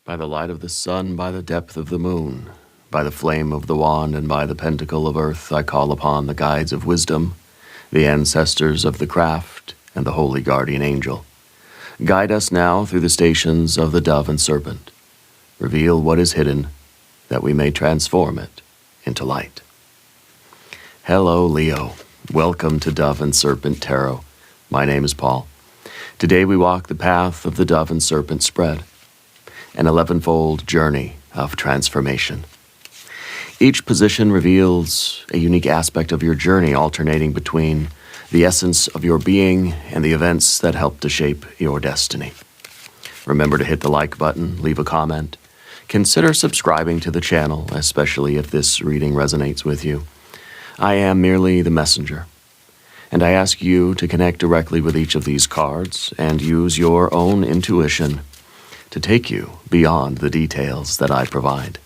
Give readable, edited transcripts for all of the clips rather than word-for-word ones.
By the light of the sun, by the depth of the moon, by the flame of the wand, and by the pentacle of earth, I call upon the guides of wisdom, the ancestors of the craft, and the holy guardian angel. Guide us now through the stations of the dove and serpent. Reveal what is hidden, that we may transform it into light. Hello, Leo. Welcome to Dove and Serpent Tarot. My name is Paul. Today we walk the path of the dove and serpent spread, an 11-fold journey of transformation. Each position reveals a unique aspect of your journey, alternating between the essence of your being and the events that help to shape your destiny. Remember to hit the like button, leave a comment. Consider subscribing to the channel, especially if this reading resonates with you. I am merely the messenger, and I ask you to connect directly with each of these cards and use your own intuition to take you beyond the details that I provide.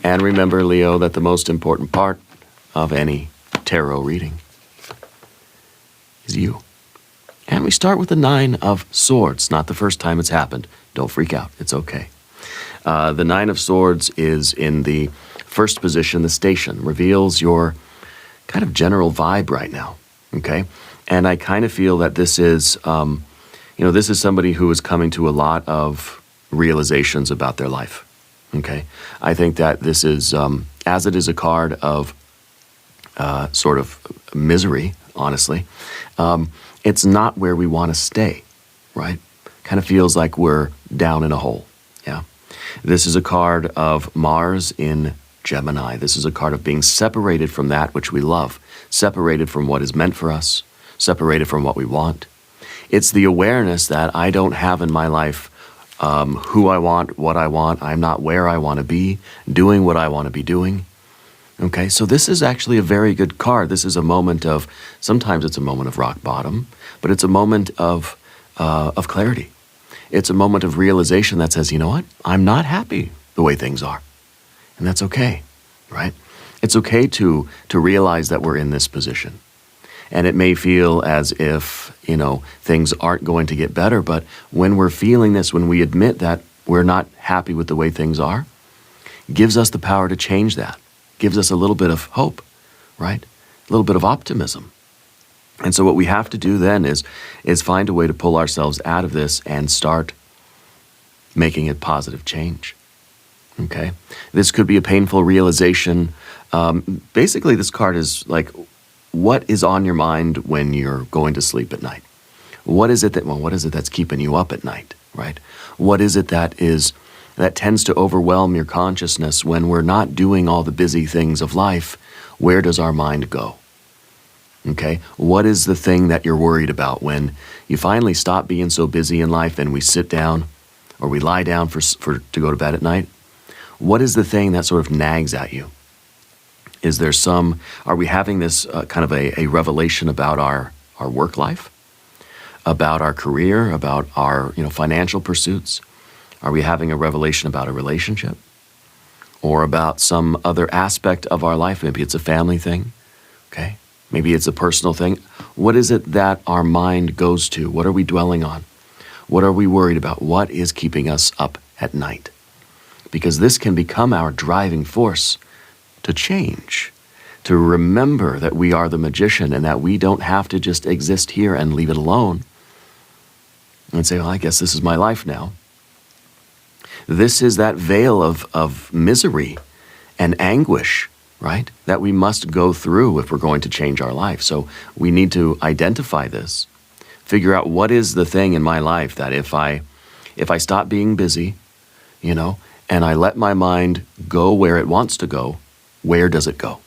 And remember, Leo, that the most important part of any tarot reading is you. And we start with the 9 of Swords. Not the first time it's happened. Don't freak out. It's okay. The 9 of Swords is in the first position, the station. Reveals your kind of general vibe right now. Okay? And I kind of feel that this is, this is somebody who is coming to a lot of realizations about their life. Okay? I think that this is, as it is a card of sort of misery, honestly, it's not where we want to stay, right? Kind of feels like we're down in a hole, yeah? This is a card of Mars in Gemini. This is a card of being separated from that which we love, separated from what is meant for us, separated from what we want. It's the awareness that I don't have in my life who I want, what I want. I'm not where I want to be, doing what I want to be doing. Okay, so this is actually a very good card. This is a moment of, sometimes it's a moment of rock bottom, but it's a moment of clarity. It's a moment of realization that says, you know what? I'm not happy the way things are. And that's okay, right? It's okay to realize that we're in this position. And it may feel as if, things aren't going to get better, but when we're feeling this, when we admit that we're not happy with the way things are, gives us the power to change that. Gives us a little bit of hope, right? A little bit of optimism. And so what we have to do then is find a way to pull ourselves out of this and start making it positive change. Okay? This could be a painful realization. Basically, this card is like, what is on your mind when you're going to sleep at night? What is it that's keeping you up at night, right? What is it that tends to overwhelm your consciousness when we're not doing all the busy things of life? Where does our mind go? Okay? What is the thing that you're worried about when you finally stop being so busy in life and we sit down or we lie down to go to bed at night? What is the thing that sort of nags at you? Are we having this kind of a revelation about our work life, about our career, about our financial pursuits? Are we having a revelation about a relationship or about some other aspect of our life? Maybe it's a family thing, okay? Maybe it's a personal thing. What is it that our mind goes to? What are we dwelling on? What are we worried about? What is keeping us up at night? Because this can become our driving force to change, to remember that we are the magician and that we don't have to just exist here and leave it alone and say, well, I guess this is my life now. This is that veil of misery and anguish, right, that we must go through if we're going to change our life. So we need to identify this, figure out what is the thing in my life that if I stop being busy, and I let my mind go where it wants to go, where does it go?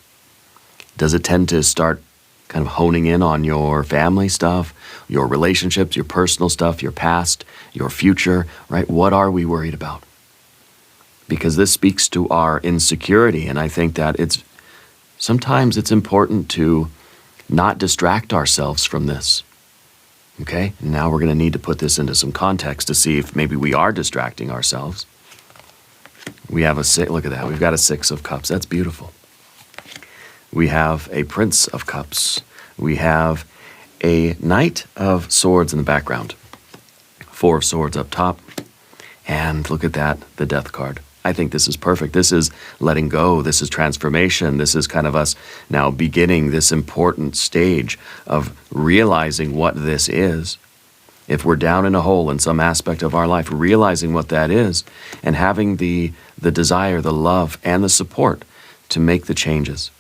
Does it tend to start kind of honing in on your family stuff, your relationships, your personal stuff, your past, your future, right? What are we worried about? Because this speaks to our insecurity, and I think that sometimes it's important to not distract ourselves from this. Okay? Now we're going to need to put this into some context to see if maybe we are distracting ourselves. We have look at that. We've got a 6 of Cups. That's beautiful. We have a Prince of Cups. We have a Knight of Swords in the background. 4 of Swords up top. And look at that, the death card. I think this is perfect. This is letting go. This is transformation. This is kind of us now beginning this important stage of realizing what this is. If we're down in a hole in some aspect of our life, realizing what that is and having the desire, the love, and the support to make the changes.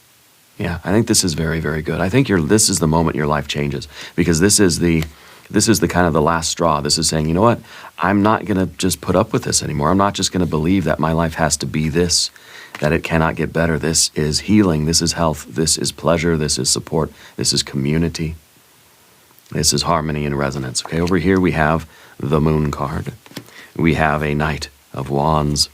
Yeah, I think this is very, very good. I think this is the moment your life changes, because this is the kind of the last straw. This is saying, you know what? I'm not going to just put up with this anymore. I'm not just going to believe that my life has to be this, that it cannot get better. This is healing. This is health. This is pleasure. This is support. This is community. This is harmony and resonance. Okay, over here we have the Moon card. We have a Knight of Wands.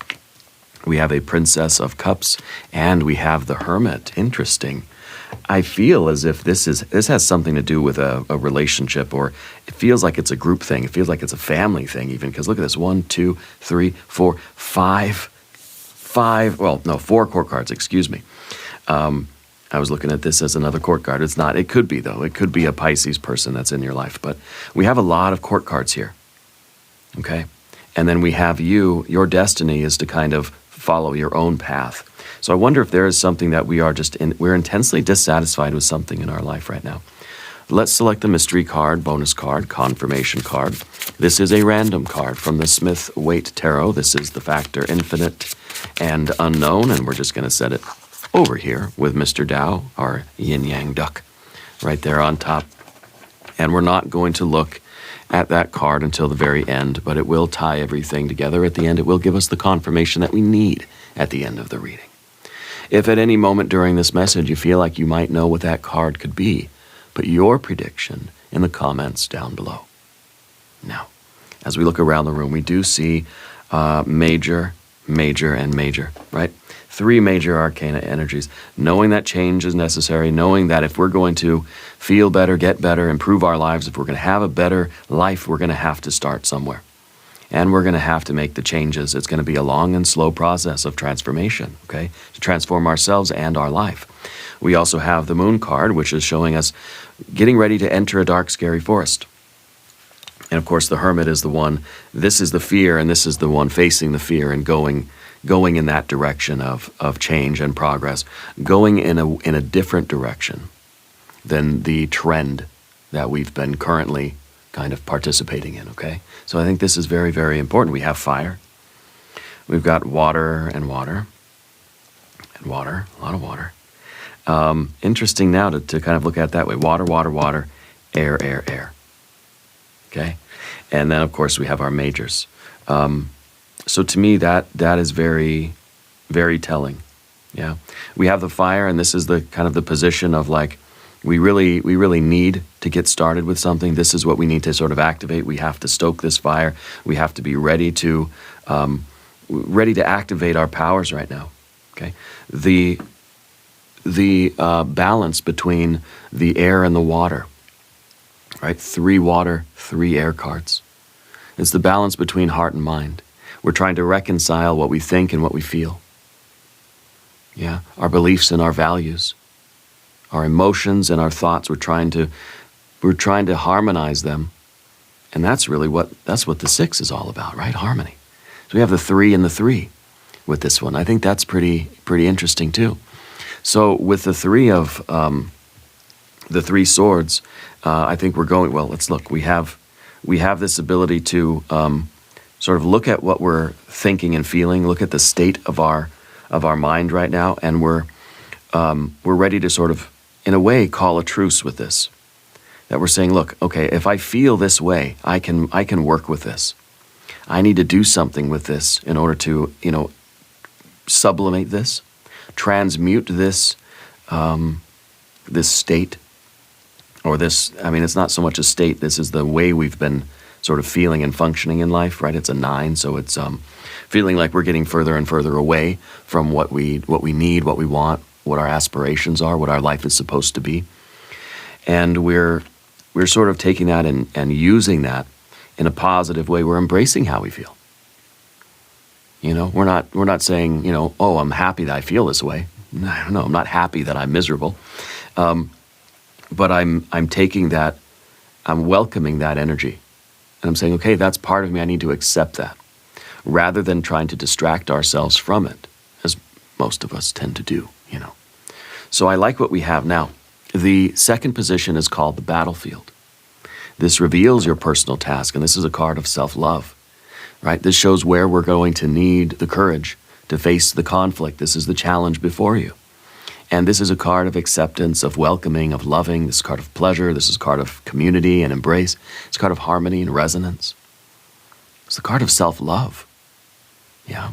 We have a Princess of Cups. And we have the Hermit. Interesting. I feel as if this has something to do with a relationship, or it feels like it's a group thing. It feels like it's a family thing even, because look at this. 1, 2, 3, 4, 5. 4 court cards, excuse me. I was looking at this as another court card. It's not. It could be, though. It could be a Pisces person that's in your life. But we have a lot of court cards here. Okay? And then we have you. Your destiny is to kind of follow your own path. So I wonder if there is something that we're intensely dissatisfied with something in our life right now. Let's select the mystery card, bonus card, confirmation card. This is a random card from the Smith-Waite Tarot. This is the factor infinite and unknown, and we're just going to set it over here with Mr. Tao, our yin-yang duck, right there on top. And we're not going to look at that card until the very end, but it will tie everything together at the end. It will give us the confirmation that we need at the end of the reading. If at any moment during this message you feel like you might know what that card could be, put your prediction in the comments down below. Now, as we look around the room, we do see major, major, and major, right? 3 major arcana energies. Knowing that change is necessary, knowing that if we're going to feel better, get better, improve our lives, if we're going to have a better life, we're going to have to start somewhere. And we're going to have to make the changes. It's going to be a long and slow process of transformation, okay, to transform ourselves and our life. We also have the Moon card, which is showing us getting ready to enter a dark, scary forest. And of course, the Hermit is the one, this is the fear, and this is the one facing the fear and going in that direction of change and progress, going in a different direction than the trend that we've been currently kind of participating in, okay? So I think this is very, very important. We have fire. We've got water and water and water, a lot of water. Interesting now to kind of look at it that way. Water, water, water, air, air, air. Okay? And then, of course, we have our majors. So to me, that is very, very telling. Yeah. We have the fire, and this is the kind of the position of like, we really need to get started with something. This is what we need to sort of activate. We have to stoke this fire. We have to be ready to activate our powers right now. Okay. The balance between the air and the water, right? 3 water, 3 air cards. It's the balance between heart and mind. We're trying to reconcile what we think and what we feel. Yeah, our beliefs and our values, our emotions and our thoughts. We're trying to harmonize them, and that's what the 6 is all about, right? Harmony. So we have the 3 and the 3 with this one. I think that's pretty interesting too. So with the 3 of the 3 swords, I think we're going well. Let's look. We have this ability to sort of look at what we're thinking and feeling, look at the state of our mind right now, and we're ready to sort of, in a way, call a truce with this. That we're saying, look, okay, if I feel this way, I can work with this. I need to do something with this in order to, sublimate this, transmute this, this state, or this. I mean, it's not so much a state. This is the way we've been sort of feeling and functioning in life, right? It's a 9, so it's feeling like we're getting further and further away from what we need, what we want, what our aspirations are, what our life is supposed to be. And we're sort of taking that and using that in a positive way. We're embracing how we feel. We're not saying, oh, I'm happy that I feel this way. No, I'm not happy that I'm miserable. But I'm taking that, I'm welcoming that energy. And I'm saying, okay, that's part of me. I need to accept that. rather than trying to distract ourselves from it, as most of us tend to do, So I like what we have now. The second position is called the battlefield. This reveals your personal task, and this is a card of self-love, right? This shows where we're going to need the courage to face the conflict. This is the challenge before you. And this is a card of acceptance, of welcoming, of loving. This is a card of pleasure. This is a card of community and embrace. It's a card of harmony and resonance. It's the card of self-love. Yeah.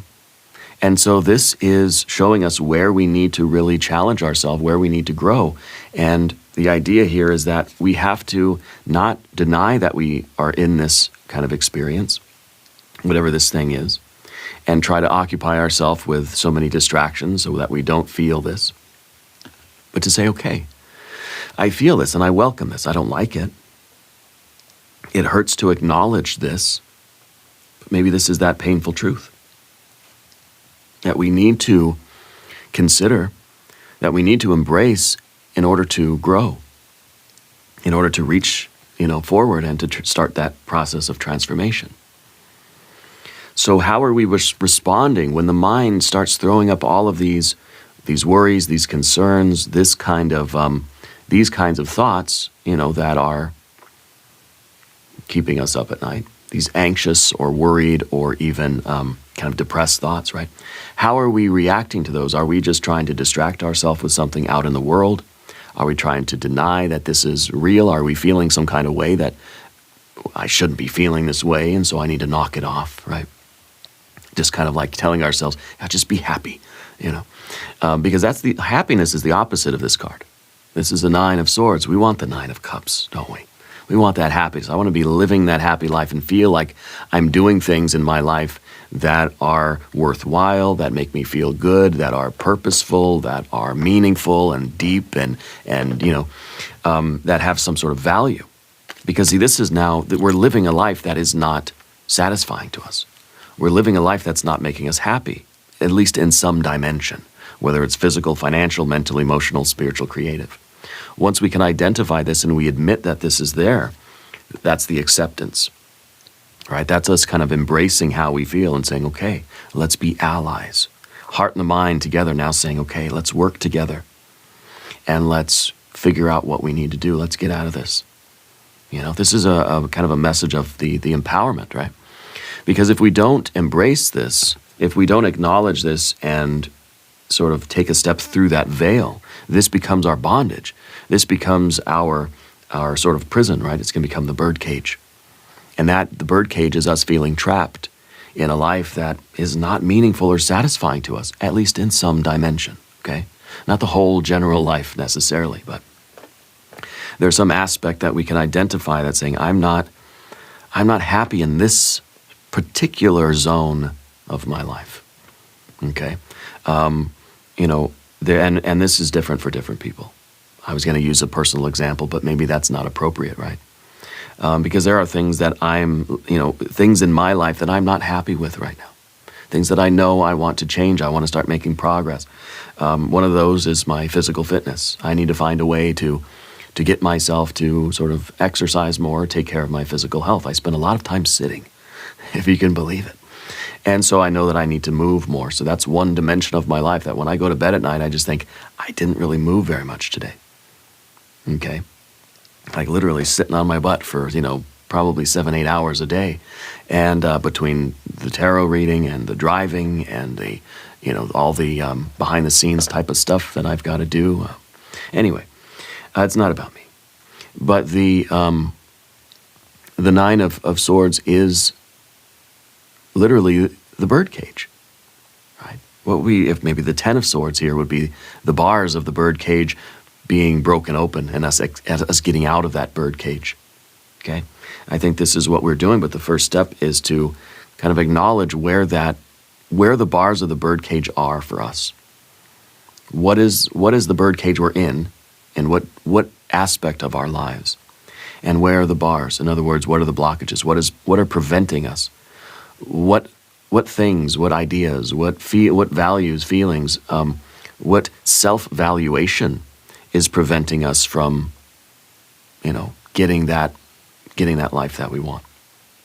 And so this is showing us where we need to really challenge ourselves, where we need to grow. And the idea here is that we have to not deny that we are in this kind of experience, whatever this thing is, and try to occupy ourselves with so many distractions so that we don't feel this. But to say, okay, I feel this and I welcome this. I don't like it. It hurts to acknowledge this. But maybe this is that painful truth that we need to consider, that we need to embrace in order to grow, in order to reach, forward and to start that process of transformation. So how are we responding when the mind starts throwing up all of these worries, these concerns, these kinds of thoughts, that are keeping us up at night? These anxious or worried or even kind of depressed thoughts, right? How are we reacting to those? Are we just trying to distract ourselves with something out in the world? Are we trying to deny that this is real? Are we feeling some kind of way that I shouldn't be feeling this way, and so I need to knock it off, right? Just kind of like telling ourselves, just be happy, because happiness is the opposite of this card. This is the Nine of Swords. We want the Nine of Cups, don't we? We want that happiness. I want to be living that happy life and feel like I'm doing things in my life that are worthwhile, that make me feel good, that are purposeful, that are meaningful and deep and that have some sort of value. Because see, this is now that we're living a life that is not satisfying to us. We're living a life that's not making us happy, at least in some dimension, whether it's physical, financial, mental, emotional, spiritual, creative. Once we can identify this and we admit that this is there, that's the acceptance, right? That's us kind of embracing how we feel and saying, okay, let's be allies. Heart and the mind together now saying, okay, let's work together and let's figure out what we need to do. Let's get out of this. This is a kind of a message of the empowerment, right? Because if we don't embrace this, if we don't acknowledge this and sort of take a step through that veil, this becomes our bondage. This becomes our sort of prison, right? It's going to become the birdcage. And the birdcage is us feeling trapped in a life that is not meaningful or satisfying to us, at least in some dimension, okay? Not the whole general life necessarily, but there's some aspect that we can identify that's saying, I'm not happy in this particular zone of my life, okay? And this is different for different people. I was going to use a personal example, but maybe that's not appropriate, right? Because there are things that things in my life that I'm not happy with right now. Things that I know I want to change. I want to start making progress. One of those is my physical fitness. I need to find a way to get myself to sort of exercise more, take care of my physical health. I spend a lot of time sitting, if you can believe it. And so I know that I need to move more. So that's one dimension of my life that when I go to bed at night, I just think, I didn't really move very much today. Okay? Like literally sitting on my butt for, probably 7-8 hours a day. And between the tarot reading and the driving and the, all the behind the scenes type of stuff that I've got to do. Anyway, it's not about me. But the Nine of Swords is literally the birdcage, right? If maybe the 10 of Swords here would be the bars of the birdcage being broken open and us getting out of that birdcage, okay? I think this is what we're doing, but the first step is to kind of acknowledge where the bars of the birdcage are for us. What is the birdcage we're in, and what aspect of our lives? And where are the bars? In other words, what are the blockages? What are preventing us? What things, what ideas, what values, feelings, what self-valuation is preventing us from, getting that life that we want.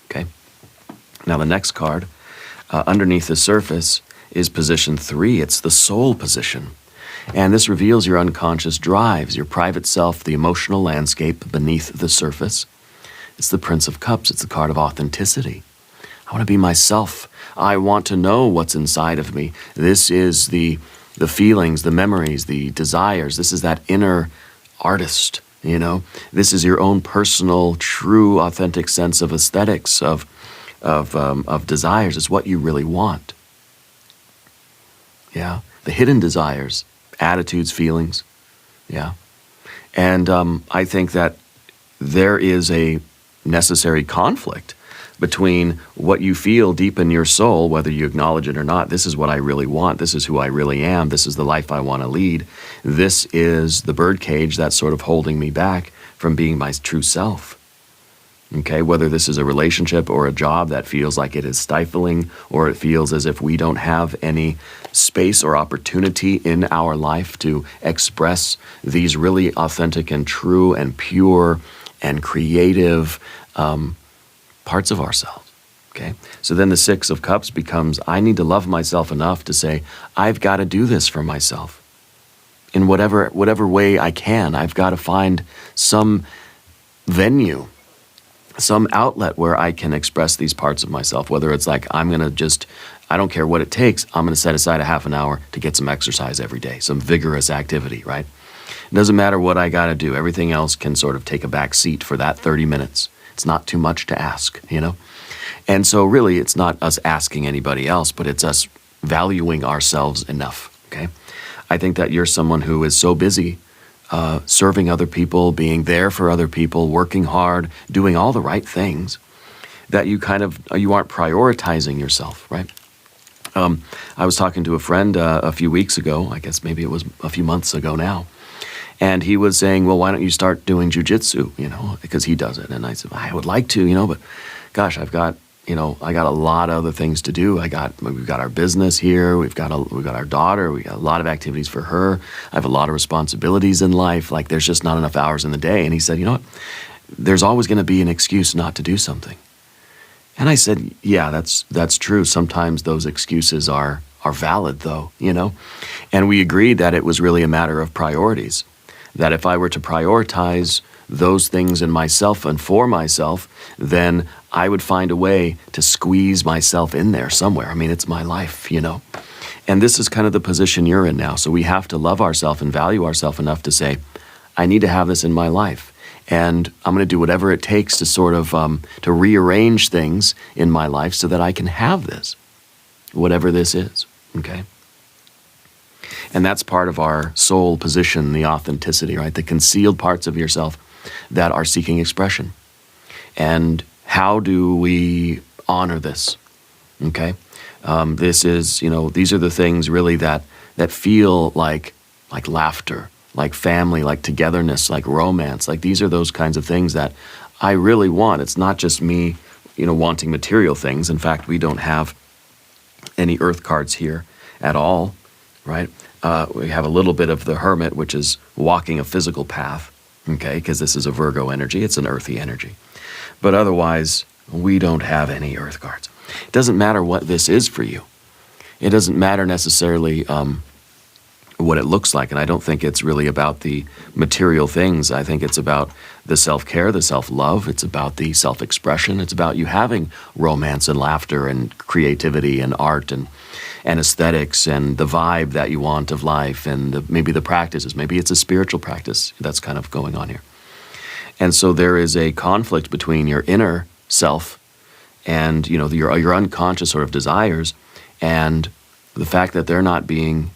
Okay. Now the next card Underneath the surface is position 3. It's the soul position. And this reveals your unconscious drives, your private self, the emotional landscape beneath the surface. It's the Prince of Cups. It's the card of authenticity. I want to be myself. I want to know what's inside of me. This is the feelings, the memories, the desires. This is that inner artist, you know. This is your own personal, true, authentic sense of aesthetics, of desires. It's what you really want. Yeah, the hidden desires, attitudes, feelings. Yeah, and I think that there is a necessary conflict between what you feel deep in your soul, whether you acknowledge it or not. This is what I really want. This is who I really am. This is the life I want to lead. This is the birdcage that's sort of holding me back from being my true self. Okay, whether this is a relationship or a job that feels like it is stifling, or it feels as if we don't have any space or opportunity in our life to express these really authentic and true and pure and creative parts of ourselves. Okay, so then the 6 of Cups becomes, I need to love myself enough to say, I've got to do this for myself. In whatever way I can, I've got to find some venue, some outlet where I can express these parts of myself, whether it's like, I don't care what it takes, I'm going to set aside a half an hour to get some exercise every day, some vigorous activity, right? It doesn't matter what I got to do. Everything else can sort of take a back seat for that 30 minutes. It's not too much to ask, you know? And so really, it's not us asking anybody else, but it's us valuing ourselves enough, okay? I think that you're someone who is so busy serving other people, being there for other people, working hard, doing all the right things, that you aren't prioritizing yourself, right? I was talking to a friend a few weeks ago, I guess maybe it was a few months ago now, and he was saying, well, why don't you start doing jujitsu, you know, because he does it. And I said, I would like to, you know, but gosh, I got a lot of other things to do. We've got our business here. We've got our daughter. We got a lot of activities for her. I have a lot of responsibilities in life. Like, there's just not enough hours in the day. And he said, you know what? There's always going to be an excuse not to do something. And I said, yeah, that's true. Sometimes those excuses are valid, though, you know. And we agreed that it was really a matter of priorities. That if I were to prioritize those things in myself and for myself, then I would find a way to squeeze myself in there somewhere. I mean, it's my life, you know. And this is kind of the position you're in now. So we have to love ourselves and value ourselves enough to say, I need to have this in my life. And I'm going to do whatever it takes to sort of, to rearrange things in my life so that I can have this, whatever this is, okay? And that's part of our soul position, the authenticity, right? The concealed parts of yourself that are seeking expression. And how do we honor this? Okay? This is, you know, these are the things really that feel like laughter, like family, like togetherness, like romance. Like, these are those kinds of things that I really want. It's not just me, you know, wanting material things. In fact, we don't have any earth cards here at all, right? We have a little bit of the Hermit, which is walking a physical path, okay, because this is a Virgo energy. It's an earthy energy. But otherwise, we don't have any earth cards. It doesn't matter what this is for you. It doesn't matter necessarily what it looks like. And I don't think it's really about the material things. I think it's about the self-care, the self-love. It's about the self-expression. It's about you having romance and laughter and creativity and art and aesthetics and the vibe that you want of life and maybe the practices. Maybe it's a spiritual practice that's kind of going on here. And so there is a conflict between your inner self and, you know, your unconscious sort of desires and the fact that they're not being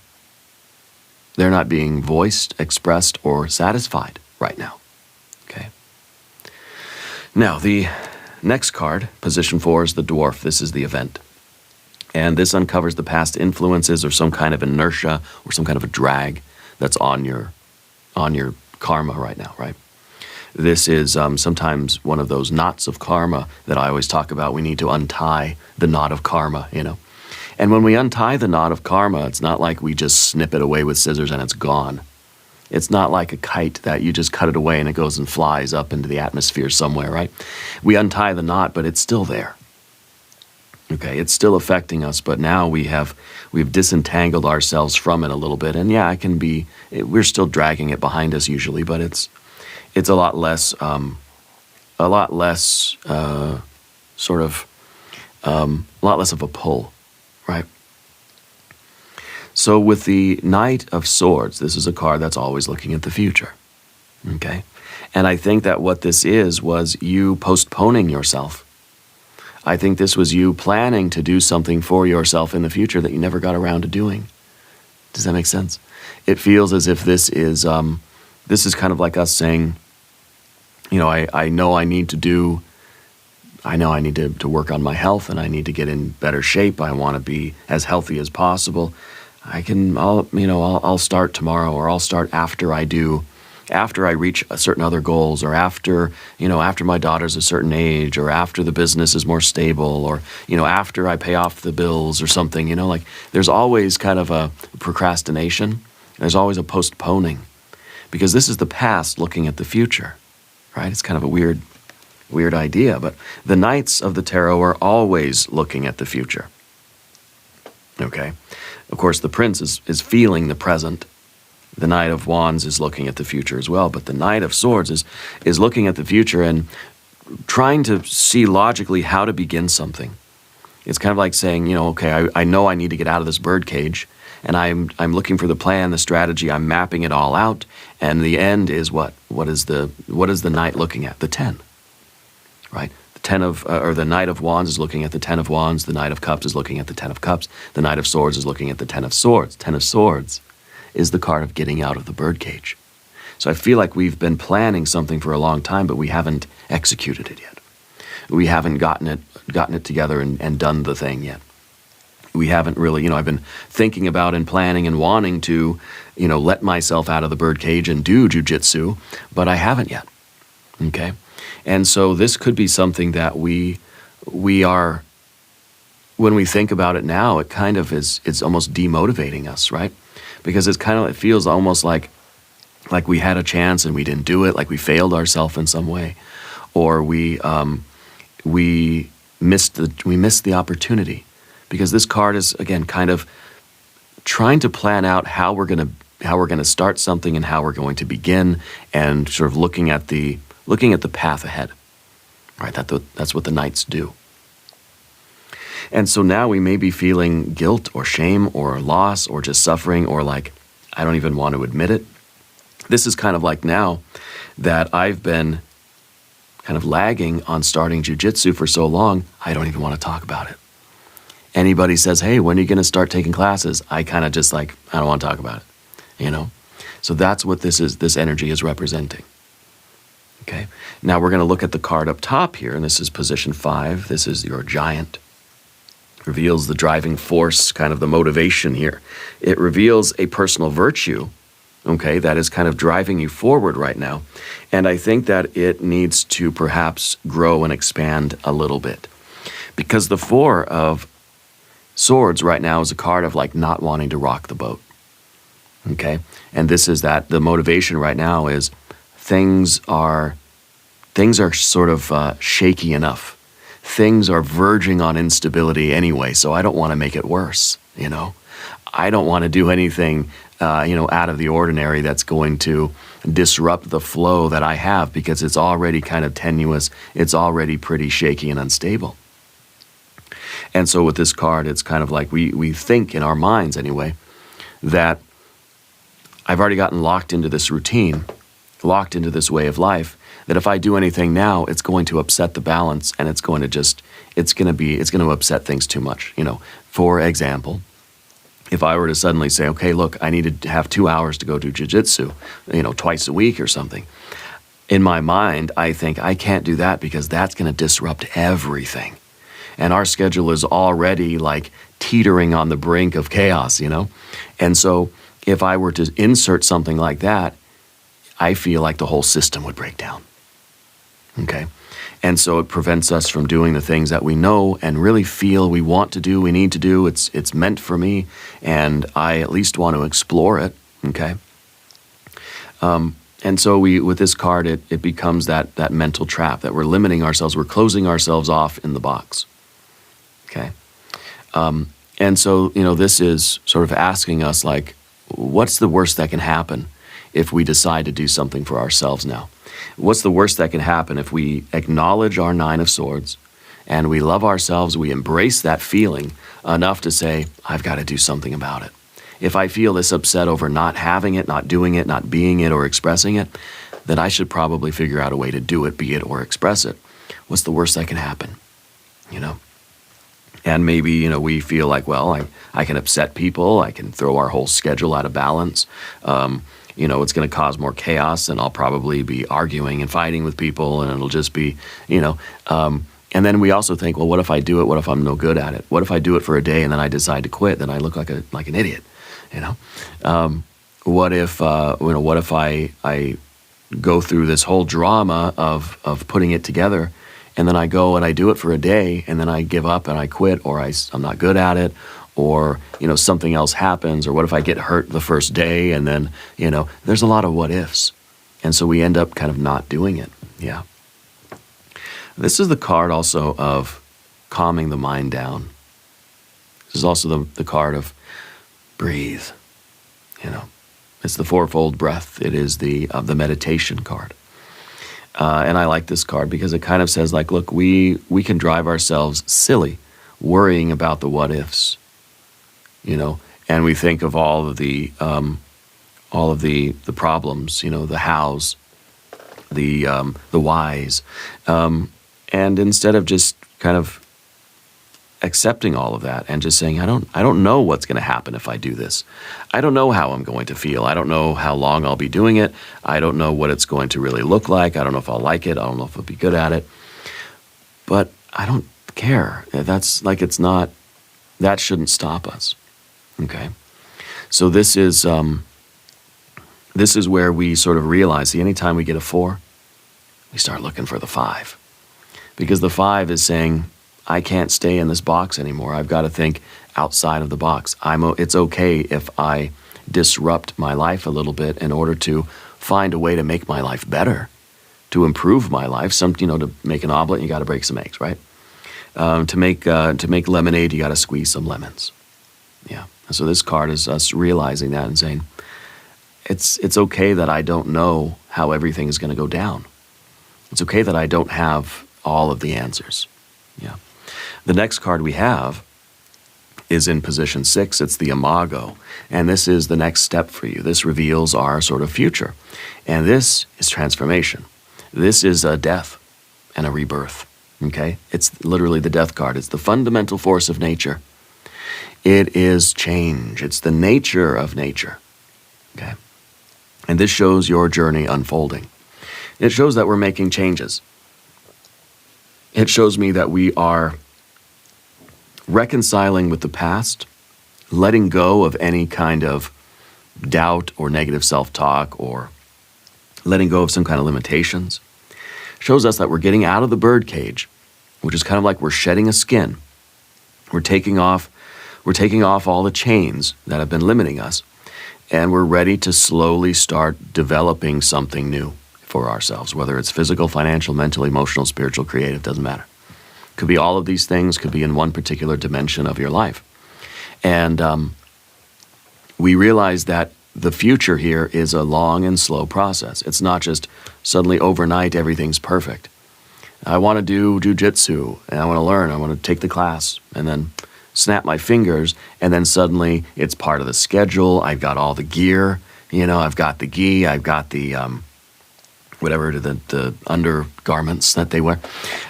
voiced, expressed, or satisfied right now. Okay. Now, the next card, position 4, is the dwarf. This is the event. And this uncovers the past influences or some kind of inertia or some kind of a drag that's on your karma right now, right? This is sometimes one of those knots of karma that I always talk about. We need to untie the knot of karma, you know. And when we untie the knot of karma, it's not like we just snip it away with scissors and it's gone. It's not like a kite that you just cut it away and it goes and flies up into the atmosphere somewhere, right? We untie the knot, but it's still there. Okay, it's still affecting us, but now we've disentangled ourselves from it a little bit. And yeah, we're still dragging it behind us usually, but it's a lot less, a lot less of a pull, right? So with the Knight of Swords, this is a card that's always looking at the future, okay? And I think that what this was you postponing yourself. I think this was you planning to do something for yourself in the future that you never got around to doing. Does that make sense? It feels as if this is kind of like us saying, you know, I know I need to work on my health, and I need to get in better shape. I want to be as healthy as possible. I'll start tomorrow, or I'll start after I reach certain other goals, or after my daughter's a certain age, or after the business is more stable, or, after I pay off the bills or something, like there's always kind of a procrastination. There's always a postponing, because this is the past looking at the future, right? It's kind of a weird idea, but the Knights of the Tarot are always looking at the future, okay? Of course, the Prince is feeling the present. The Knight of Wands is looking at the future as well, but the Knight of Swords is looking at the future and trying to see logically how to begin something. It's kind of like saying, okay, I know I need to get out of this bird cage, and I'm looking for the plan, the strategy, I'm mapping it all out, and the end is what? What is the Knight looking at? The 10, right? The Knight of Wands is looking at the 10 of Wands, the Knight of Cups is looking at the 10 of Cups, the Knight of Swords is looking at the 10 of Swords. 10 of Swords is the card of getting out of the birdcage. So I feel like we've been planning something for a long time, but we haven't executed it yet. We haven't gotten it together and done the thing yet. We haven't really, I've been thinking about and planning and wanting to, let myself out of the birdcage and do jujitsu, but I haven't yet, okay? And so this could be something that we are, when we think about it now, it kind of it's almost demotivating us, right? Because it feels almost like we had a chance and we didn't do it, like we failed ourselves in some way, or we missed the opportunity. Because this card is, again, kind of trying to plan out how we're going to start something and how we're going to begin, and sort of looking at the path ahead, right? That's what the Knights do. And so now we may be feeling guilt or shame or loss or just suffering, or like, I don't even want to admit it. This is kind of like now that I've been kind of lagging on starting jujitsu for so long, I don't even want to talk about it. Anybody says, hey, when are you going to start taking classes? I kind of just I don't want to talk about it, So that's what this energy is representing. Okay. Now we're going to look at the card up top here, and this is position 5. This is your Giant. Reveals the driving force, kind of the motivation here. It reveals a personal virtue, okay, that is kind of driving you forward right now. And I think that it needs to perhaps grow and expand a little bit. Because the 4 of Swords right now is a card of not wanting to rock the boat, okay? And this is that the motivation right now is things are sort of shaky enough. Things are verging on instability anyway, so I don't want to make it worse, I don't want to do anything, out of the ordinary that's going to disrupt the flow that I have, because it's already kind of tenuous. It's already pretty shaky and unstable. And so with this card, it's kind of like we think in our minds anyway, that I've already gotten locked into this routine, locked into this way of life, that if I do anything now, it's going to upset the balance, and it's going to upset things too much. For example, if I were to suddenly say, okay, look, I need to have 2 hours to go do jiu-jitsu, twice a week or something. In my mind, I think I can't do that because that's going to disrupt everything. And our schedule is already teetering on the brink of chaos, And so if I were to insert something like that, I feel like the whole system would break down. Okay? And so it prevents us from doing the things that we know and really feel we want to do, we need to do. It's meant for me, and I at least want to explore it. Okay? And so with this card, it becomes that mental trap that we're limiting ourselves, we're closing ourselves off in the box. Okay? And so, this is sort of asking us, like, what's the worst that can happen if we decide to do something for ourselves now? What's the worst that can happen if we acknowledge our Nine of Swords and we love ourselves, we embrace that feeling enough to say, I've got to do something about it. If I feel this upset over not having it, not doing it, not being it, or expressing it, then I should probably figure out a way to do it, be it, or express it. What's the worst that can happen? And maybe, we feel like, well, I can upset people. I can throw our whole schedule out of balance. It's going to cause more chaos, and I'll probably be arguing and fighting with people, and it'll just be, and then we also think, well, what if I do it? What if I'm no good at it? What if I do it for a day and then I decide to quit? Then I look like an idiot, What if I go through this whole drama of putting it together, and then I go and I do it for a day, and then I give up and I quit, or I'm not good at it, or, something else happens, or what if I get hurt the first day, and then, there's a lot of what ifs. And so we end up kind of not doing it. Yeah. This is the card also of calming the mind down. This is also the card of breathe. It's the fourfold breath. It is the meditation card. And I like this card because it kind of says, like, look, we can drive ourselves silly worrying about the what ifs, and we think of all of the problems, the hows, the whys, and instead of just kind of accepting all of that and just saying, I don't know what's going to happen if I do this. I don't know how I'm going to feel. I don't know how long I'll be doing it. I don't know what it's going to really look like. I don't know if I'll like it. I don't know if I'll be good at it. But I don't care. That's like, it's not, that shouldn't stop us. Okay. So this is where we sort of realize, see, anytime we get a 4, we start looking for the 5. Because the 5 is saying, I can't stay in this box anymore. I've got to think outside of the box. It's okay if I disrupt my life a little bit in order to find a way to make my life better, to improve my life. To make an omelet, you got to break some eggs, right? To make lemonade, you got to squeeze some lemons. Yeah. And so this card is us realizing that and saying, it's okay that I don't know how everything is going to go down. It's okay that I don't have all of the answers. Yeah. The next card we have is in position 6. It's the imago. And this is the next step for you. This reveals our sort of future. And this is transformation. This is a death and a rebirth. Okay? It's literally the death card. It's the fundamental force of nature. It is change. It's the nature of nature. Okay? And this shows your journey unfolding. It shows that we're making changes. It shows me that we are reconciling with the past, letting go of any kind of doubt or negative self-talk, or letting go of some kind of limitations. Shows us that we're getting out of the bird cage, which is kind of like we're shedding a skin. We're taking off all the chains that have been limiting us, and we're ready to slowly start developing something new for ourselves, whether it's physical, financial, mental, emotional, spiritual, creative, doesn't matter. Could be all of these things, could be in one particular dimension of your life. And we realize that the future here is a long and slow process. It's not just suddenly overnight everything's perfect. I want to do jujitsu, and I want to learn, I want to take the class, and then snap my fingers, and then suddenly it's part of the schedule. I've got all the gear, I've got the gi, I've got the the undergarments that they wear,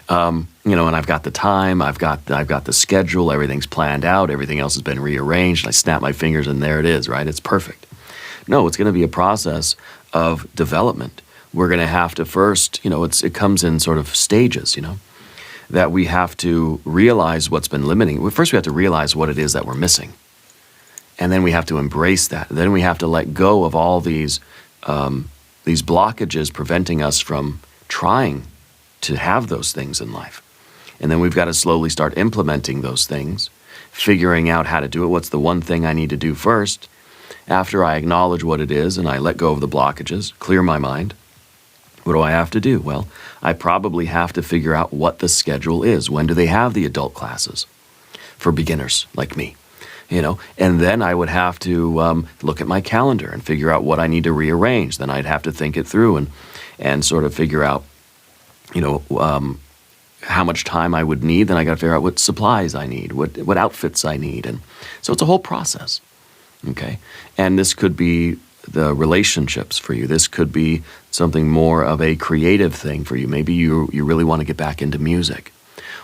and I've got the time, I've got the schedule, everything's planned out, everything else has been rearranged, and I snap my fingers and there it is, right? It's perfect. No, it's going to be a process of development. We're going to have to first, it comes in sort of stages, that we have to realize what's been limiting. First we have to realize what it is that we're missing. And then we have to embrace that. Then we have to let go of all these blockages preventing us from trying to have those things in life. And then we've got to slowly start implementing those things, figuring out how to do it. What's the one thing I need to do first? After I acknowledge what it is and I let go of the blockages, clear my mind, what do I have to do? Well, I probably have to figure out what the schedule is. When do they have the adult classes? for beginners like me. And then I would have to look at my calendar and figure out what I need to rearrange. Then I'd have to think it through and sort of figure out, how much time I would need. Then I got to figure out what supplies I need, what outfits I need. And so it's a whole process, okay? And this could be the relationships for you. This could be something more of a creative thing for you. Maybe you really want to get back into music,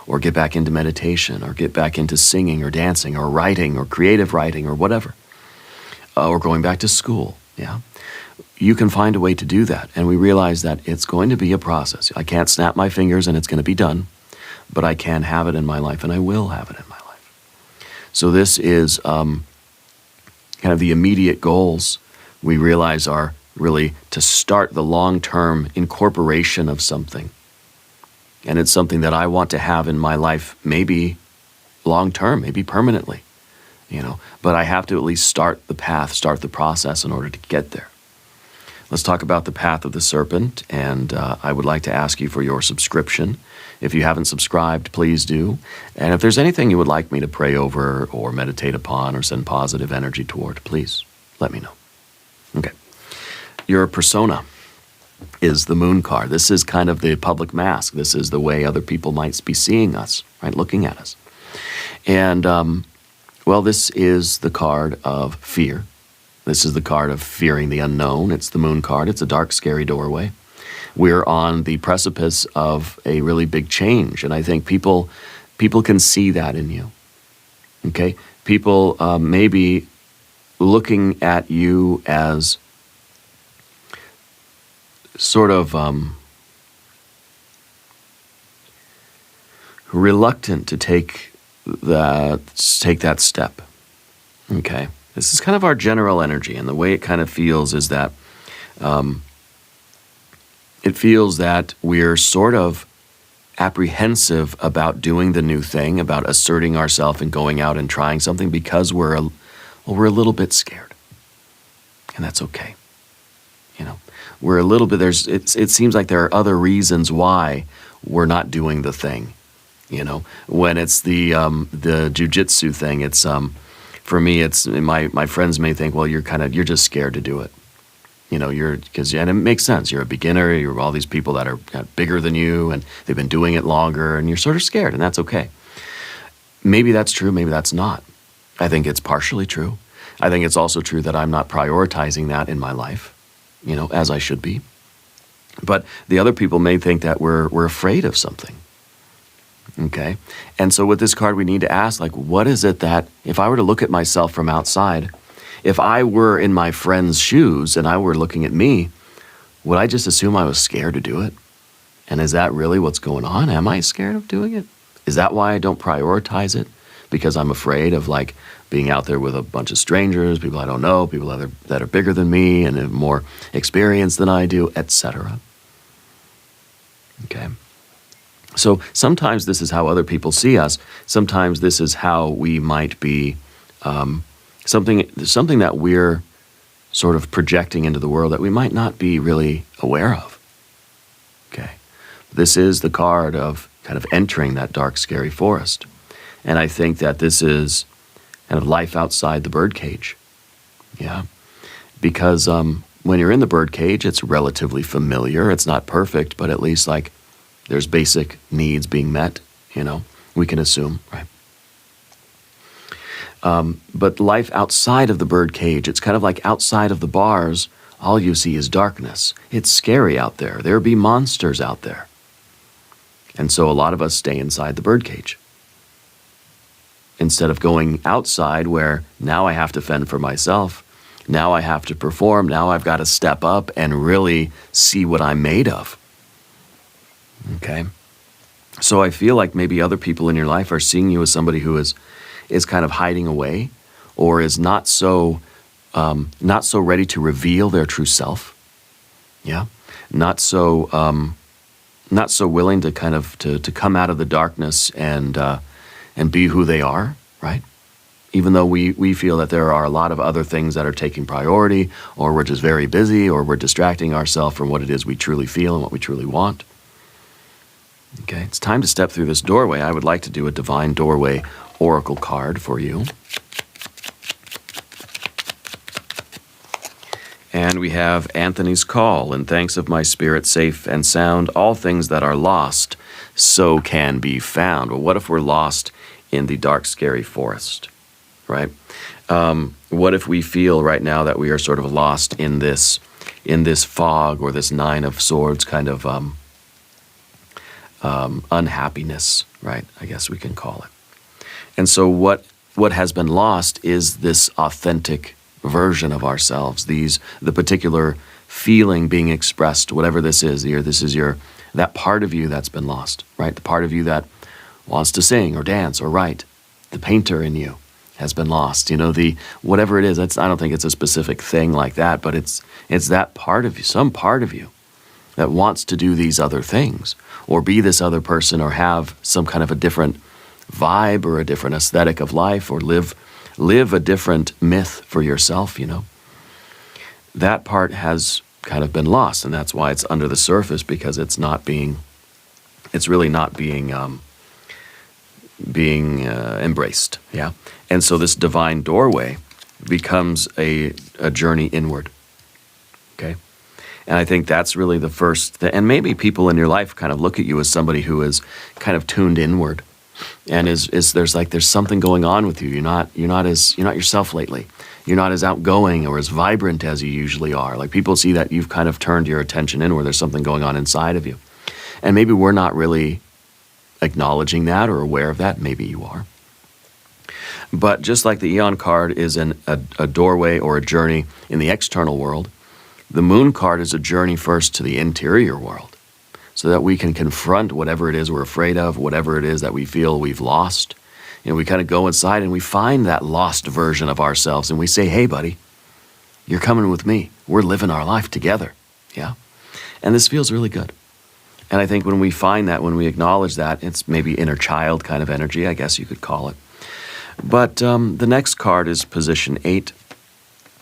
or get back into meditation, or get back into singing or dancing or writing or creative writing or whatever, or going back to school, yeah? You can find a way to do that. And we realize that it's going to be a process. I can't snap my fingers and it's going to be done, but I can have it in my life, and I will have it in my life. So this is kind of the immediate goals we realize are really to start the long-term incorporation of something. And it's something that I want to have in my life, maybe long-term, maybe permanently, but I have to at least start the path, start the process in order to get there. Let's talk about the path of the serpent, and I would like to ask you for your subscription. If you haven't subscribed, please do. And if there's anything you would like me to pray over or meditate upon or send positive energy toward, please let me know. Okay. Your persona is the moon card. This is kind of the public mask. This is the way other people might be seeing us, right, looking at us. And, this is the card of fear. This is the card of fearing the unknown. It's the moon card. It's a dark, scary doorway. We're on the precipice of a really big change, and I think people can see that in you, okay? People may be looking at you as sort of reluctant to take that step, okay? This is kind of our general energy, and the way it kind of feels is that it feels that we're sort of apprehensive about doing the new thing, about asserting ourselves and going out and trying something because we're a little bit scared, and that's okay. We're a little bit. It seems like there are other reasons why we're not doing the thing. When it's the jujitsu thing, it's for me, it's my friends may think, well, you're just scared to do it. And it makes sense. You're a beginner. You're all these people that are bigger than you, and they've been doing it longer, and you're sort of scared, and that's okay. Maybe that's true. Maybe that's not. I think it's partially true. I think it's also true that I'm not prioritizing that in my life, as I should be. But the other people may think that we're afraid of something. Okay? And so with this card, we need to ask, what is it that, if I were to look at myself from outside, if I were in my friend's shoes and I were looking at me, would I just assume I was scared to do it? And is that really what's going on? Am I scared of doing it? Is that why I don't prioritize it? Because I'm afraid of being out there with a bunch of strangers, people I don't know, people that are bigger than me and have more experience than I do, etc. Okay? So sometimes this is how other people see us. Sometimes this is how we might be something that we're sort of projecting into the world that we might not be really aware of. Okay. This is the card of kind of entering that dark, scary forest. And I think that this is kind of life outside the birdcage. Yeah. Because when you're in the birdcage, it's relatively familiar. It's not perfect, but at least there's basic needs being met, we can assume, right? But life outside of the birdcage, it's kind of like outside of the bars, all you see is darkness. It's scary out there. There be monsters out there. And so a lot of us stay inside the birdcage. Instead of going outside where now I have to fend for myself, now I have to perform, now I've got to step up and really see what I'm made of. Okay? So I feel like maybe other people in your life are seeing you as somebody who is kind of hiding away, or is not so ready to reveal their true self. Yeah, not so willing to kind of to come out of the darkness and be who they are, right? Even though we feel that there are a lot of other things that are taking priority, or we're just very busy, or we're distracting ourselves from what it is we truly feel and what we truly want. Okay, it's time to step through this doorway. I would like to do a divine doorway oracle card for you. And we have Anthony's call. In thanks of my spirit, safe and sound, all things that are lost, so can be found. Well, what if we're lost in the dark, scary forest, right? What if we feel right now that we are sort of lost in this fog or this Nine of Swords kind of unhappiness, right? I guess we can call it. And so what has been lost is this authentic version of ourselves, the particular feeling being expressed, whatever this is that part of you that's been lost, right? The part of you that wants to sing or dance or write, the painter in you has been lost. The whatever it is. I don't think it's a specific thing like that, but it's that part of you, some part of you that wants to do these other things or be this other person or have some kind of a different vibe or a different aesthetic of life or live a different myth for yourself, That part has kind of been lost, and that's why it's under the surface, because it's really not being embraced, yeah? And so this divine doorway becomes a journey inward, okay? And I think that's really the first, and maybe people in your life kind of look at you as somebody who is kind of tuned inward, and there's something going on with you. You're not yourself lately. You're not as outgoing or as vibrant as you usually are. Like, people see that you've kind of turned your attention inward. There's something going on inside of you. And maybe we're not really acknowledging that or aware of that. Maybe you are. But just like the Eon card is a doorway or a journey in the external world, the Moon card is a journey first to the interior world, so that we can confront whatever it is we're afraid of, whatever it is that we feel we've lost. We kind of go inside and we find that lost version of ourselves and we say, hey, buddy, you're coming with me. We're living our life together, yeah? And this feels really good. And I think when we find that, when we acknowledge that, it's maybe inner child kind of energy, I guess you could call it. But the next card is position 8.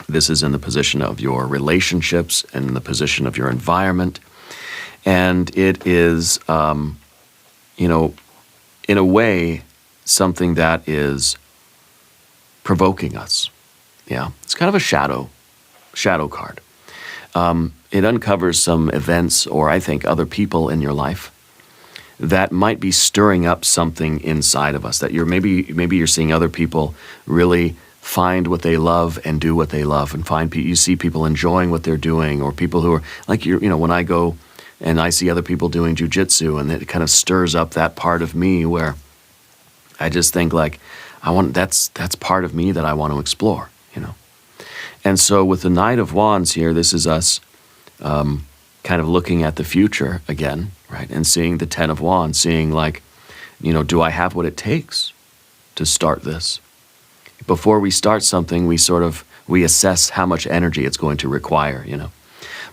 This is in the position of your relationships and in the position of your environment. And it is, in a way, something that is provoking us. Yeah, it's kind of a shadow card. It uncovers some events, or I think other people in your life, that might be stirring up something inside of us. That maybe you're seeing other people really find what they love and do what they love, and you see people enjoying what they're doing, or people who are like when I go and I see other people doing jujitsu, and it kind of stirs up that part of me where I just think like, that's part of me that I want to explore, And so with the Knight of Wands here, this is us kind of looking at the future again, right? And seeing the 10 of Wands, seeing like, do I have what it takes to start this? Before we start something, we assess how much energy it's going to require,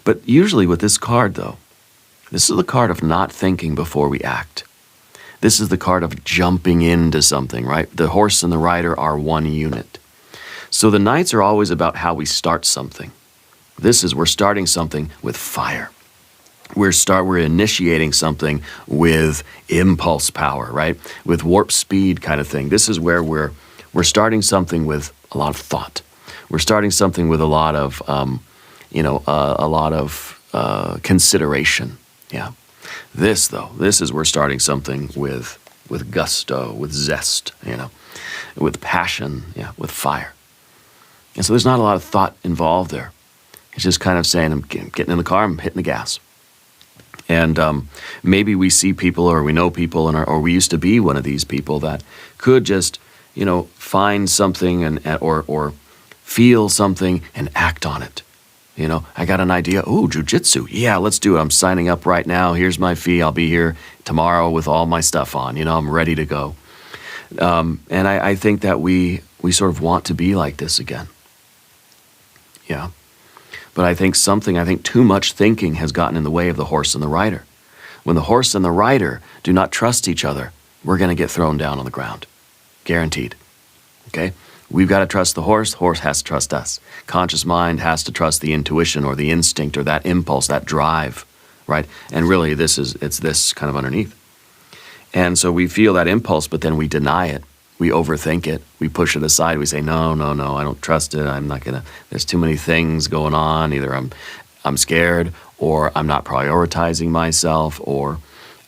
But usually with this card, though, this is the card of not thinking before we act. This is the card of jumping into something, right? The horse and the rider are one unit. So the Knights are always about how we start something. We're starting something with fire. We're initiating something with impulse power, right? With warp speed kind of thing. This is where we're starting something with a lot of thought. We're starting something with a lot of consideration. Yeah. This is we're starting something with gusto, with zest, with passion, yeah, with fire. And so there's not a lot of thought involved there. It's just kind of saying, I'm getting in the car, I'm hitting the gas. And maybe we see people, or we know people, or we used to be one of these people that could just, find something or feel something and act on it. I got an idea. Oh, jujitsu. Yeah, let's do it. I'm signing up right now. Here's my fee. I'll be here tomorrow with all my stuff on. I'm ready to go. And I think that we sort of want to be like this again. Yeah. But I think too much thinking has gotten in the way of the horse and the rider. When the horse and the rider do not trust each other, we're going to get thrown down on the ground. Guaranteed. Okay? We've got to trust the horse has to trust us. Conscious mind has to trust the intuition or the instinct or that impulse, that drive, right? And really it's this kind of underneath. And so we feel that impulse, but then we deny it. we overthink it. We push it aside. We say, no, no, no, I don't trust it. I'm not going to, there's too many things going on. Either I'm scared, or I'm not prioritizing myself, or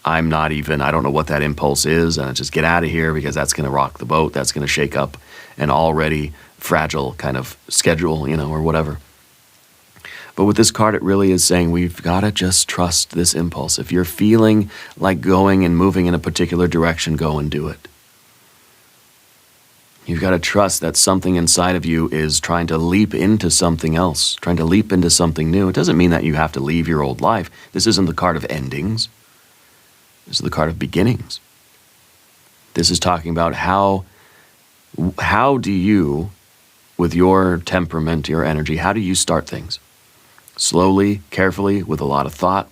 I'm not even, I don't know what that impulse is, and I just get out of here because that's going to rock the boat. That's going to shake up an already fragile kind of schedule, or whatever. But with this card, it really is saying we've got to just trust this impulse. If you're feeling like going and moving in a particular direction, go and do it. You've got to trust that something inside of you is trying to leap into something else, trying to leap into something new. It doesn't mean that you have to leave your old life. This isn't the card of endings. This is the card of beginnings. This is talking about how do you, with your temperament, your energy, how do you start things? Slowly, carefully, with a lot of thought.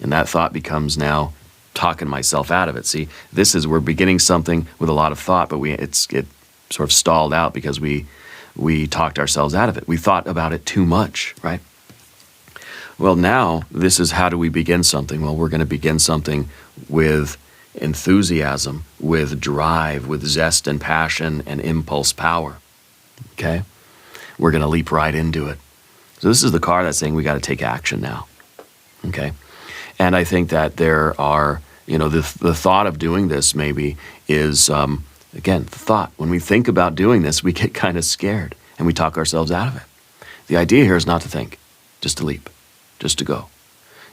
And that thought becomes now talking myself out of it. See, we're beginning something with a lot of thought, but it sort of stalled out because we talked ourselves out of it. We thought about it too much, right? Well, now this is how do we begin something? Well, we're going to begin something with enthusiasm, with drive, with zest and passion and impulse power. Okay? We're going to leap right into it. So this is the card that's saying we got to take action now. Okay? And I think that there are, the thought of doing this maybe is, again, the thought. When we think about doing this, we get kind of scared and we talk ourselves out of it. The idea here is not to think, just to leap, just to go.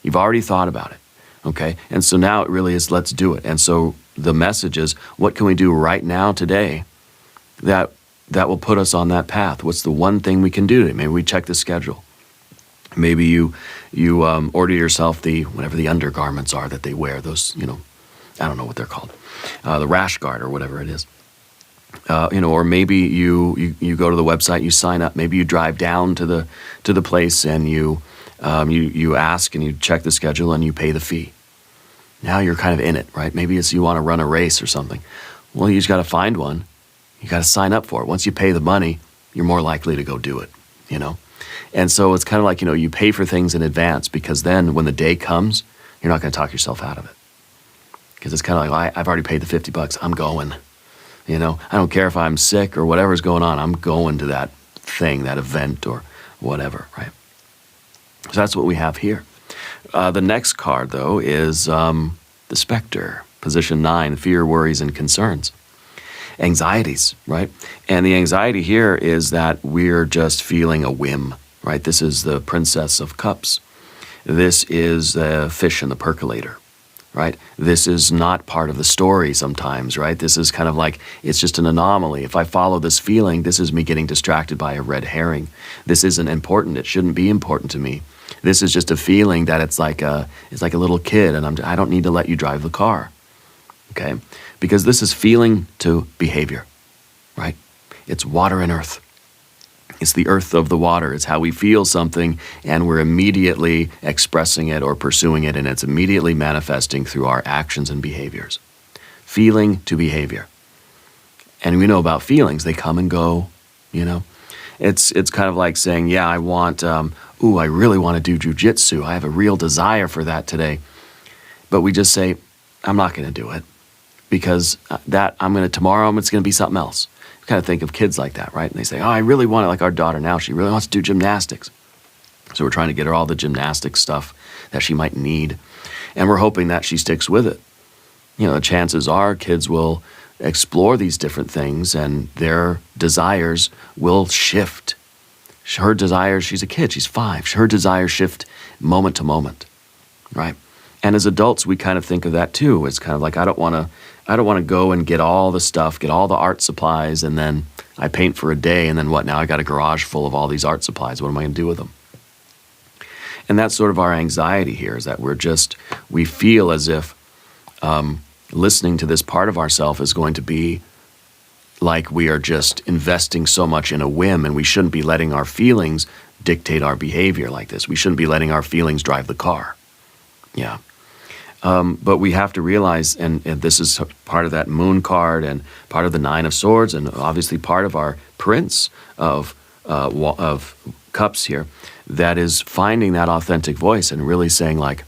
You've already thought about it, okay? And so now it really is, let's do it. And so the message is, what can we do right now today that will put us on that path? What's the one thing we can do today? Maybe we check the schedule. Maybe you order yourself whatever the undergarments are that they wear, those, I don't know what they're called, the rash guard or whatever it is. Or maybe you go to the website, you sign up. Maybe you drive down to the place and you ask and you check the schedule and you pay the fee. Now you're kind of in it, right? Maybe it's you want to run a race or something. Well, you just got to find one. You got to sign up for it. Once you pay the money, you're more likely to go do it, And so it's kind of like, you pay for things in advance, because then when the day comes, you're not going to talk yourself out of it. Because it's kind of like, I've already paid the $50. I'm going. I don't care if I'm sick or whatever's going on. I'm going to that thing, that event or whatever, right? So that's what we have here. The next card, though, is the spectre, position 9, fear, worries, and concerns. Anxieties, right? And the anxiety here is that we're just feeling a whim, right? This is the Princess of Cups. This is the fish in the percolator, right? This is not part of the story sometimes, right? This is kind of like, it's just an anomaly. If I follow this feeling, this is me getting distracted by a red herring. This isn't important. It shouldn't be important to me. This is just a feeling that it's like a little kid, and I don't need to let you drive the car, okay? Because this is feeling to behavior, right? It's water and earth. It's the earth of the water. It's how we feel something, and we're immediately expressing it or pursuing it, and it's immediately manifesting through our actions and behaviors. Feeling to behavior. And we know about feelings. They come and go, It's kind of like saying, yeah, I want, I really want to do jujitsu. I have a real desire for that today. But we just say, I'm not going to do it. Because tomorrow it's going to be something else. You kind of think of kids like that, right? And they say, I really want it, like our daughter now, she really wants to do gymnastics. So we're trying to get her all the gymnastics stuff that she might need. And we're hoping that she sticks with it. The chances are kids will explore these different things and their desires will shift. Her desires, she's a kid, she's 5. Her desires shift moment to moment, right? And as adults, we kind of think of that too. It's kind of like, I don't want to go and get all the stuff, get all the art supplies, and then I paint for a day, and then what? Now I got a garage full of all these art supplies. What am I going to do with them? And that's sort of our anxiety here, is that we feel as if listening to this part of ourselves is going to be like we are just investing so much in a whim, and we shouldn't be letting our feelings dictate our behavior like this. We shouldn't be letting our feelings drive the car. Yeah. But we have to realize, and this is part of that moon card and part of the 9 of Swords, and obviously part of our Prince of Cups here, that is finding that authentic voice and really saying, like,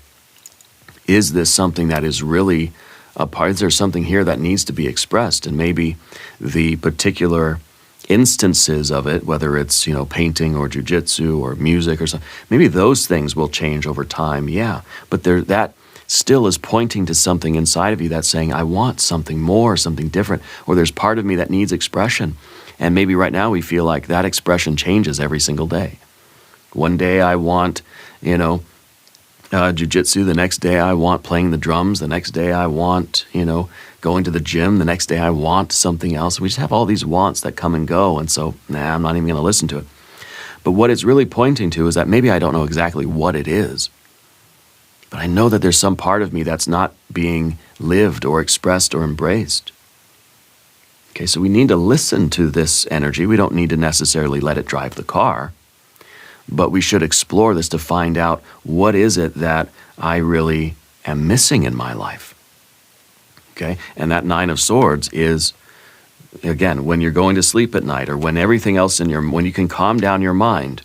is this something that is really a part? Is there something here that needs to be expressed? And maybe the particular instances of it, whether it's, painting or jujitsu or music or something, maybe those things will change over time, yeah. But that still is pointing to something inside of you that's saying, I want something more, something different, or there's part of me that needs expression. And maybe right now we feel like that expression changes every single day. One day I want, jujitsu. The next day I want playing the drums. The next day I want, going to the gym. The next day I want something else. We just have all these wants that come and go. And so, I'm not even going to listen to it. But what it's really pointing to is that maybe I don't know exactly what it is, but I know that there's some part of me that's not being lived or expressed or embraced. Okay, so we need to listen to this energy. We don't need to necessarily let it drive the car, but we should explore this to find out what is it that I really am missing in my life. Okay, and that Nine of Swords is, again, when you're going to sleep at night or when everything else when you can calm down your mind,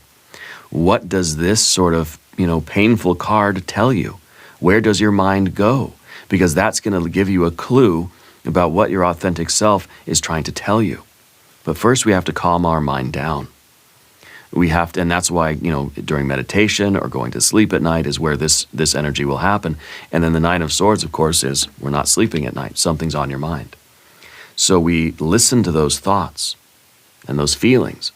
what does this sort of, painful card tell you? Where does your mind go? Because that's going to give you a clue about what your authentic self is trying to tell you. But first we have to calm our mind down. We have to, and that's why, during meditation or going to sleep at night is where this energy will happen. And then the Nine of Swords, of course, is we're not sleeping at night. Something's on your mind. So we listen to those thoughts and those feelings.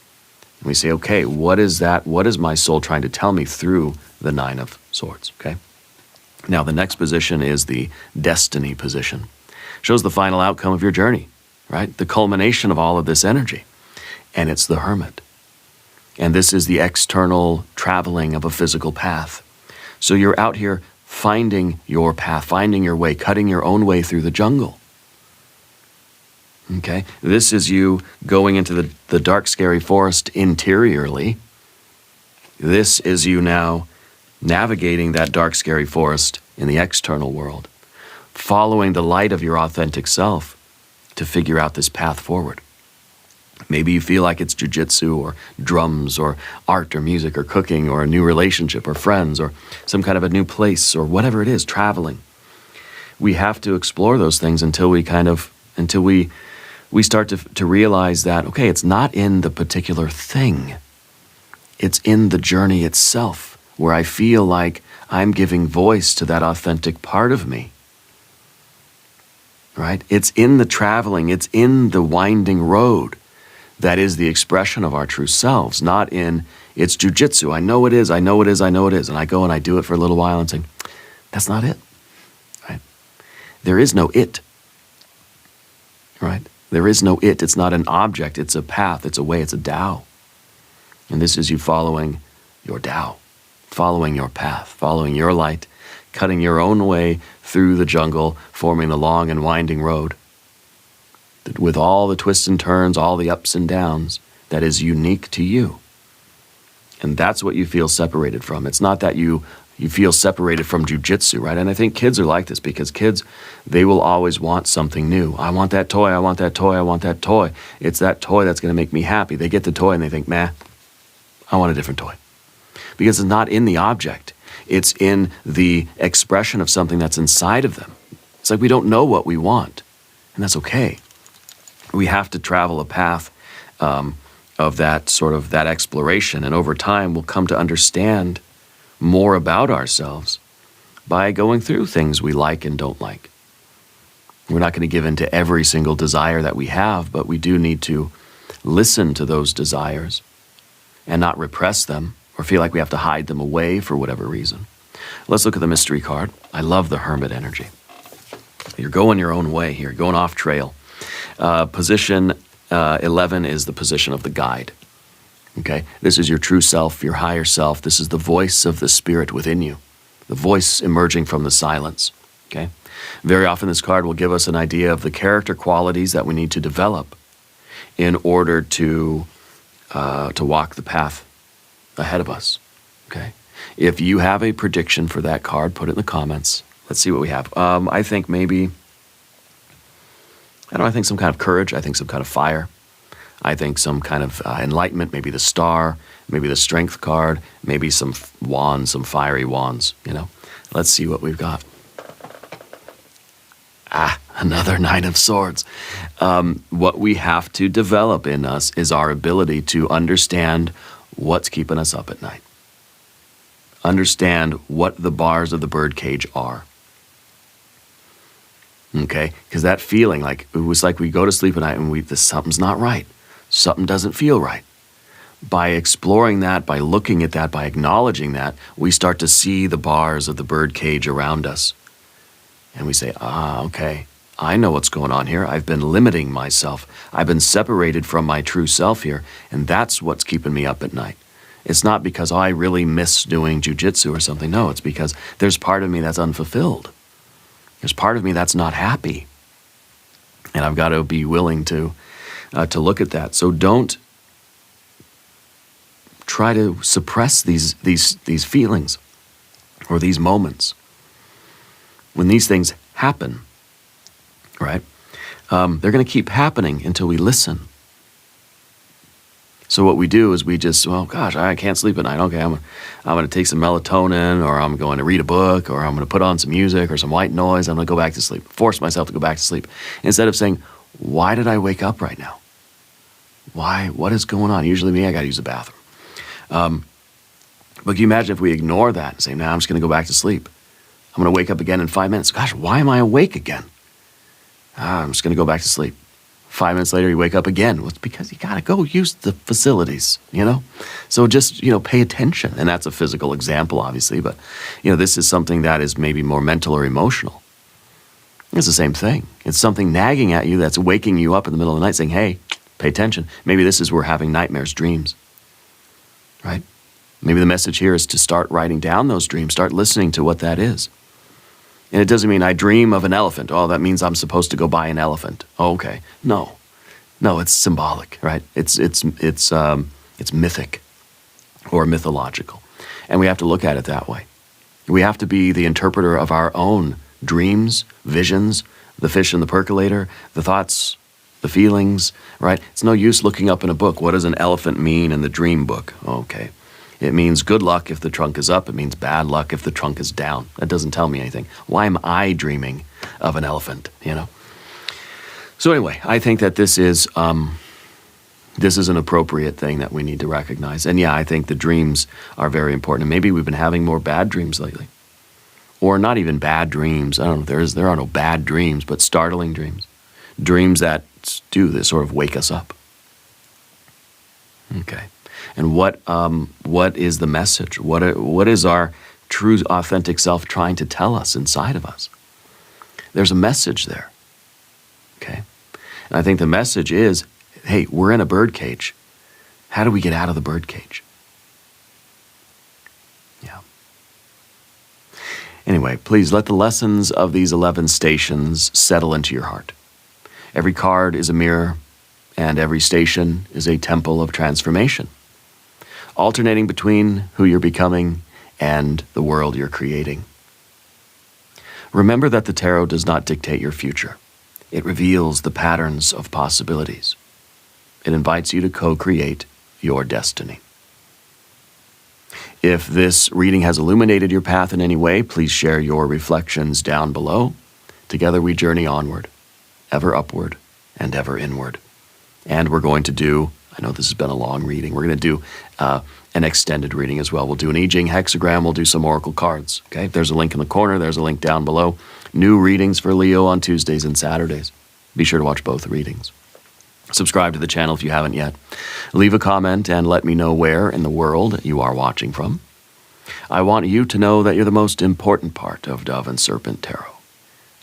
And we say, okay, what is that? What is my soul trying to tell me through the Nine of Swords? Okay. Now, the next position is the destiny position. Shows the final outcome of your journey, right? The culmination of all of this energy. And it's the Hermit. And this is the external traveling of a physical path. So you're out here finding your path, finding your way, cutting your own way through the jungle. Okay? This is you going into the dark, scary forest interiorly. This is you now navigating that dark, scary forest in the external world, following the light of your authentic self to figure out this path forward. Maybe you feel like it's jujitsu or drums or art or music or cooking or a new relationship or friends or some kind of a new place or whatever it is, traveling. We have to explore those things until we start to realize that, okay, it's not in the particular thing. It's in the journey itself where I feel like I'm giving voice to that authentic part of me. Right? It's in the traveling, it's in the winding road. That is the expression of our true selves, not in, it's jujitsu. I know it is, I know it is, I know it is. And I go and I do it for a little while and say, that's not it. Right? There is no it. Right? There is no it. It's not an object. It's a path. It's a way. It's a Tao. And this is you following your Tao, following your path, following your light, cutting your own way through the jungle, forming the long and winding road. With all the twists and turns, all the ups and downs, that is unique to you. And that's what you feel separated from. It's not that you feel separated from jujitsu, right? And I think kids are like this because kids, they will always want something new. I want that toy, I want that toy, I want that toy. It's that toy that's going to make me happy. They get the toy and they think, I want a different toy. Because it's not in the object. It's in the expression of something that's inside of them. It's like we don't know what we want, and that's okay. We have to travel a path of that exploration. And over time, we'll come to understand more about ourselves by going through things we like and don't like. We're not going to give in to every single desire that we have, but we do need to listen to those desires and not repress them or feel like we have to hide them away for whatever reason. Let's look at the mystery card. I love the Hermit energy. You're going your own way here, going off trail. Position 11 is the position of the guide. Okay, this is your true self, your higher self. This is the voice of the spirit within you, the voice emerging from the silence. Okay, very often this card will give us an idea of the character qualities that we need to develop in order to walk the path ahead of us. Okay, if you have a prediction for that card, put it in the comments. Let's see what we have. I think maybe. I think some kind of courage. I think some kind of fire. I think some kind of enlightenment, maybe the star, maybe the strength card, maybe some wands, some fiery wands, Let's see what we've got. Another Nine of Swords. What we have to develop in us is our ability to understand what's keeping us up at night. Understand what the bars of the birdcage are. Okay? Because that feeling, like, it was like we go to sleep at night and something's not right. Something doesn't feel right. By exploring that, by looking at that, by acknowledging that, we start to see the bars of the birdcage around us. And we say, okay, I know what's going on here. I've been limiting myself. I've been separated from my true self here, and that's what's keeping me up at night. It's not because I really miss doing jujitsu or something. No, it's because there's part of me that's unfulfilled. There's part of me that's not happy. And I've got to be willing to look at that. So don't try to suppress these feelings or these moments. When these things happen, right, they're going to keep happening until we listen. So what we do is we just, well, gosh, I can't sleep at night. Okay, I'm going to take some melatonin, or I'm going to read a book, or I'm going to put on some music or some white noise. I'm going to go back to sleep. Force myself to go back to sleep. Instead of saying, why did I wake up right now? Why? What is going on? Usually me, I got to use the bathroom. But can you imagine if we ignore that and say, nah, I'm just going to go back to sleep. I'm going to wake up again in 5 minutes. Gosh, why am I awake again? I'm just going to go back to sleep. 5 minutes later, you wake up again. Well, it's because you got to go use the facilities, you know? So just, pay attention. And that's a physical example, obviously. But, this is something that is maybe more mental or emotional. It's the same thing. It's something nagging at you that's waking you up in the middle of the night saying, hey, pay attention. Maybe this is we're having nightmares, dreams, right? Maybe the message here is to start writing down those dreams. Start listening to what that is. And it doesn't mean I dream of an elephant. Oh, that means I'm supposed to go buy an elephant. Oh, okay. No, it's symbolic, right? It's mythic or mythological. And we have to look at it that way. We have to be the interpreter of our own dreams, visions, the fish in the percolator, the thoughts, the feelings, right? It's no use looking up in a book. What does an elephant mean in the dream book? Okay. It means good luck if the trunk is up. It means bad luck if the trunk is down. That doesn't tell me anything. Why am I dreaming of an elephant, So anyway, I think that this is an appropriate thing that we need to recognize. And yeah, I think the dreams are very important. And maybe we've been having more bad dreams lately. Or not even bad dreams. I don't know, there are no bad dreams, but startling dreams. Dreams that do this sort of wake us up. Okay. And what is the message? What is our true, authentic self trying to tell us inside of us? There's a message there, okay? And I think the message is, hey, we're in a birdcage. How do we get out of the birdcage? Yeah. Anyway, please let the lessons of these 11 stations settle into your heart. Every card is a mirror, and every station is a temple of transformation, alternating between who you're becoming and the world you're creating. Remember that the tarot does not dictate your future. It reveals the patterns of possibilities. It invites you to co-create your destiny. If this reading has illuminated your path in any way, please share your reflections down below. Together we journey onward, ever upward and ever inward. And we're going to do, I know this has been a long reading, we're going to do an extended reading as well. We'll do an I Ching hexagram, we'll do some oracle cards. Okay, there's a link in the corner, there's a link down below. New readings for Leo on Tuesdays and Saturdays. Be sure to watch both readings. Subscribe to the channel if you haven't yet. Leave a comment and let me know where in the world you are watching from. I want you to know that you're the most important part of Dove and Serpent Tarot.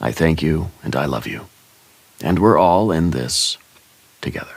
I thank you and I love you. And we're all in this together.